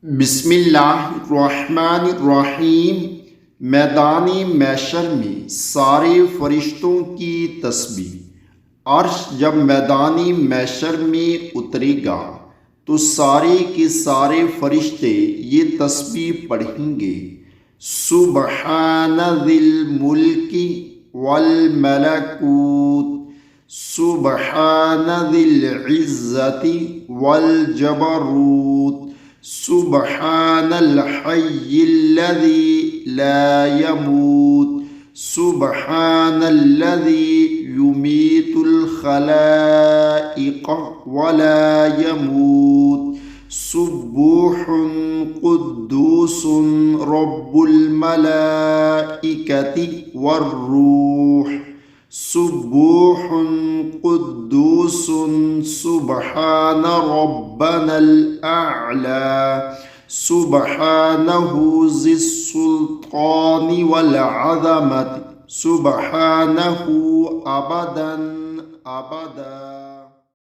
बिस्मिल्लाहिर्रहमानिर्रहीम। मैदानी मैशर में सारे फरिश्तों की तस्बीह। अर्श जब मैदानी मैशर में उतरेगा तो सारे के सारे फरिश्ते ये तस्बीह पढ़ेंगे। सुबहानदिल मुल्की वल मलकूत, सुबहानदिल इज़्ज़ति वल जबरूत, सुबहानल हय्यिल्लज़ी ला यमूत, सुबहानल्लज़ी युमीतुल खलाइक़ वला यमूत, सुब्बूहुन कुद्दूसुन रब्बुल मलाइकति वर्रूह, सुब्बूहुन कुद्दूसुन सुबहान रब्बनल अअला, सुबहानहु ज़िस्सुल्तानि वल अज़मति, सुबहानहु अबदन अबदा।